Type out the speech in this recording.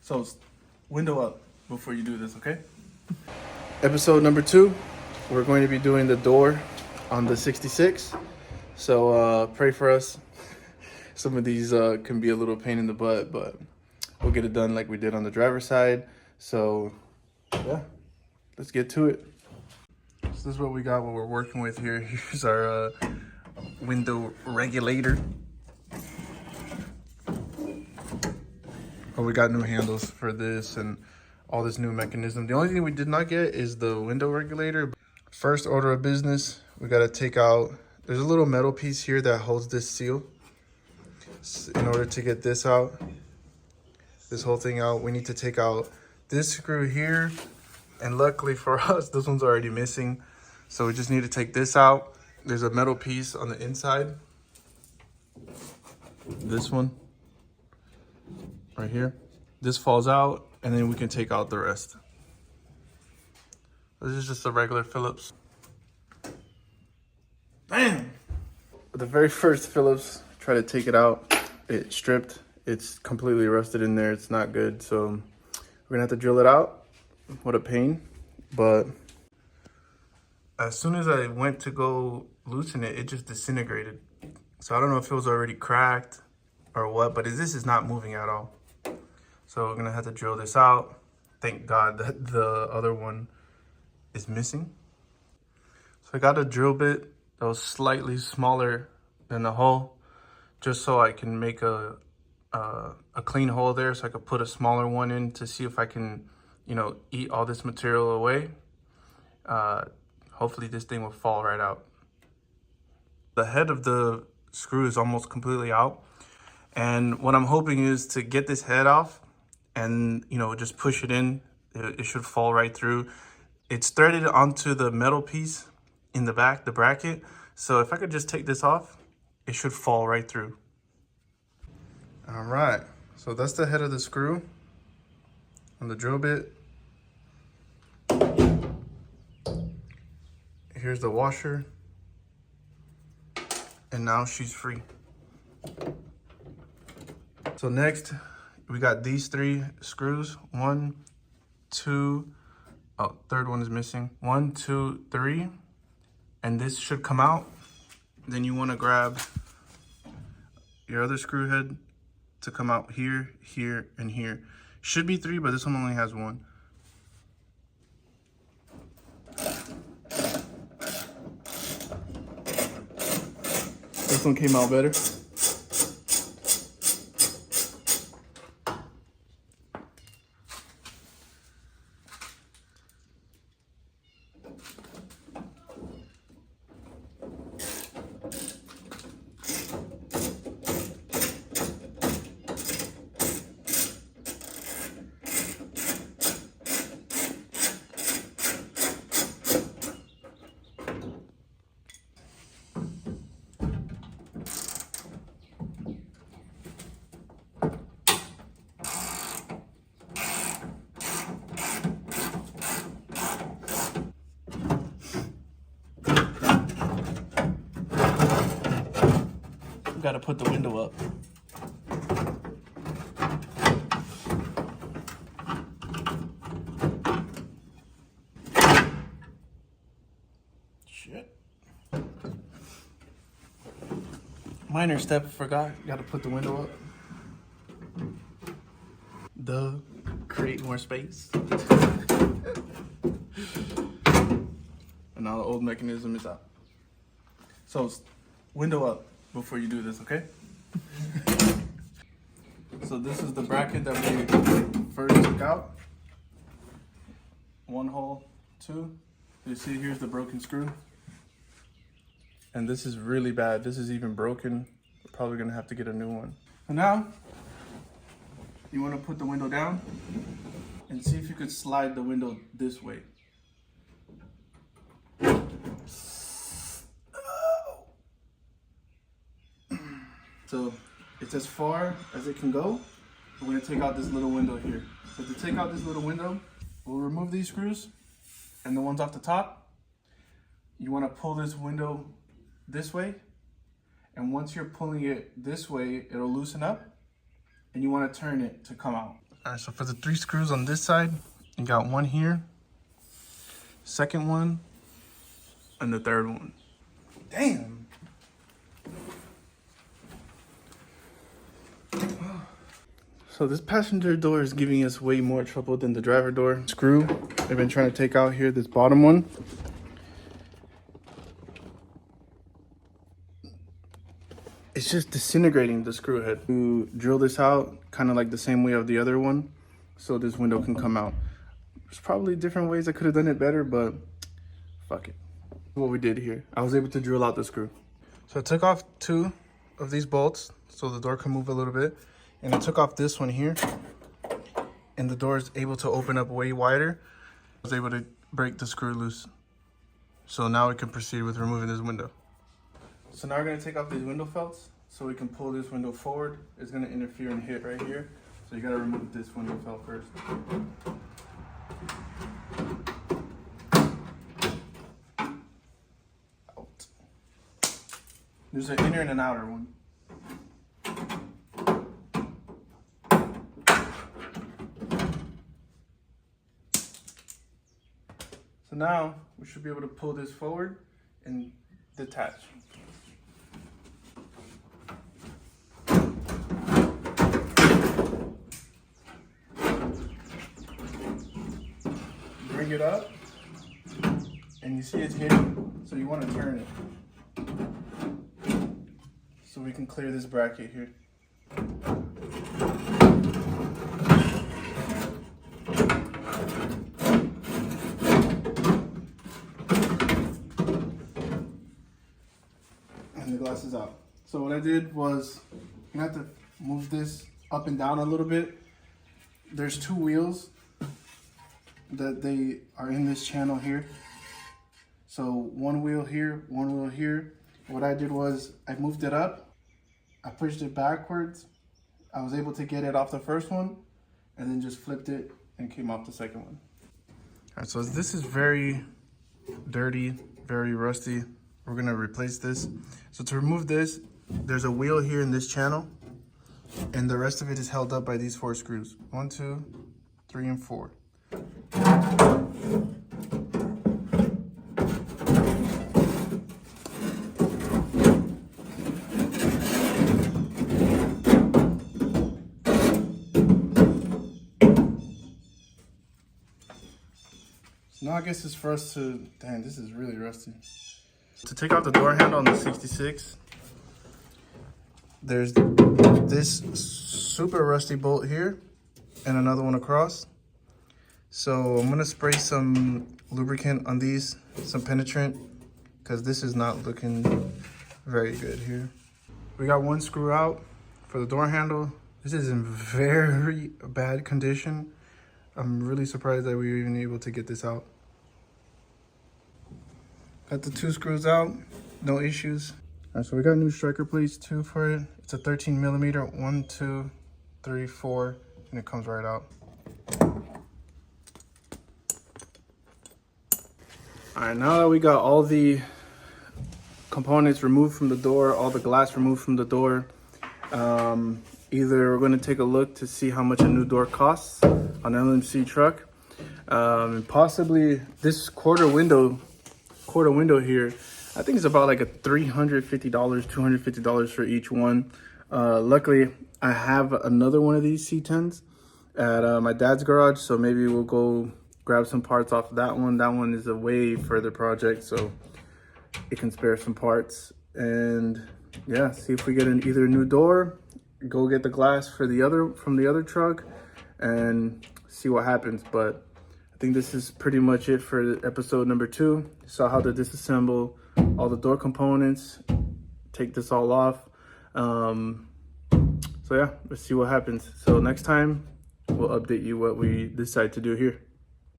So window up before you do this, okay? Episode number 2, we're going to be doing the door on the 66. So pray for us. Some of these can be a little pain in the butt, but we'll get it done like we did on the driver's side. So yeah, let's get to it. So this is what we got, what we're working with here. Here's our window regulator. Oh, we got new handles for this and all this new mechanism. The only thing we did not get is the window regulator. First order of business, we got to take out, there's a little metal piece here that holds this seal. In order to get this out, this whole thing out, we need to take out this screw here. And luckily for us, this one's already missing. So we just need to take this out. There's a metal piece on the inside. This one right here. This falls out and then we can take out the rest. This is just a regular Phillips. Bam! The very first Phillips, try to take it out. It stripped. It's completely rusted in there. It's not good. So we're gonna have to drill it out. What a pain. But as soon as I went to go loosen it, it just disintegrated. So I don't know if it was already cracked or what, but this is not moving at all. So we're gonna have to drill this out. Thank God that the other one is missing. So I got a drill bit that was slightly smaller than the hole, just so I can make a clean hole there, so I could put a smaller one in to see if I can, you know, eat all this material away. Hopefully this thing will fall right out. The head of the screw is almost completely out. And what I'm hoping is to get this head off and, you know, just push it in. It should fall right through. It's threaded onto the metal piece in the back, the bracket. So if I could just take this off, it should fall right through. All right, so that's the head of the screw on the drill bit. Here's the washer. And now she's free. So next, we got these 3 screws. 1, 2, oh, third one is missing. 1, 2, 3, and this should come out. Then you want to grab your other screw head to come out here, here, and here. Should be 3, but this one only has 1. This one came out better. Got to put the window up. Shit. Minor step, forgot. Got to put the window up. Create more space. And now the old mechanism is out. So window up before you do this, okay? So this is the bracket that we first took out. 1 hole, 2. You see here's the broken screw. And this is really bad. This is even broken. We're probably gonna have to get a new one. So now, you wanna put the window down and see if you could slide the window this way. So it's as far as it can go. We're gonna take out this little window here. So to take out this little window, we'll remove these screws and the ones off the top. You wanna pull this window this way. And once you're pulling it this way, it'll loosen up and you wanna turn it to come out. All right, so for the 3 screws on this side, you got one here, second one, and the third one. Damn. So this passenger door is giving us way more trouble than the driver door. Screw I've been trying to take out here, this bottom one. It's just disintegrating the screw head. To drill this out kind of like the same way of the other one, so this window can come out. There's probably different ways I could have done it better, but fuck it. What we did here, I was able to drill out the screw. So I took off 2 of these bolts so the door can move a little bit, and I took off this one here, and the door is able to open up way wider. I was able to break the screw loose. So now we can proceed with removing this window. So now we're gonna take off these window felts so we can pull this window forward. It's gonna interfere and hit right here. So you gotta remove this window felt first. Out. There's an inner and an outer one. So now we should be able to pull this forward and detach. Bring it up, and you see it's hidden, so you want to turn it so we can clear this bracket here. And the glass is out. So what I did was, you have to move this up and down a little bit. There's 2 wheels that they are in this channel here. So one wheel here, one wheel here. What I did was I moved it up, I pushed it backwards. I was able to get it off the first one and then just flipped it and came off the second one. All right, so this is very dirty, very rusty. We're gonna replace this. So to remove this, there's a wheel here in this channel, and the rest of it is held up by these 4 screws. 1, 2, 3, and 4. So now I guess it's for us to, dang, this is really rusty. To take out the door handle on the 66, there's this super rusty bolt here and another one across. So I'm gonna spray some lubricant on these, some penetrant, because this is not looking very good here. We got 1 screw out for the door handle. This is in very bad condition. I'm really surprised that we were even able to get this out. Got the 2 screws out, no issues. All right, so we got new striker plates too for it. It's a 13 millimeter, 1, 2, 3, 4, and it comes right out. All right, now that we got all the components removed from the door, all the glass removed from the door, either we're going to take a look to see how much a new door costs on an LMC truck, and possibly this quarter window here, I think it's about like a $350, $250 for each one. Luckily, I have another one of these C10s at my dad's garage, so maybe we'll go grab some parts off of that one. That one is a way further project, so it can spare some parts. And yeah, see if we get either a new door, go get the glass for from the other truck, and see what happens. But I think this is pretty much it for episode number 2. Saw how to disassemble all the door components, take this all off. So yeah, let's see what happens. So next time we'll update you what we decide to do here.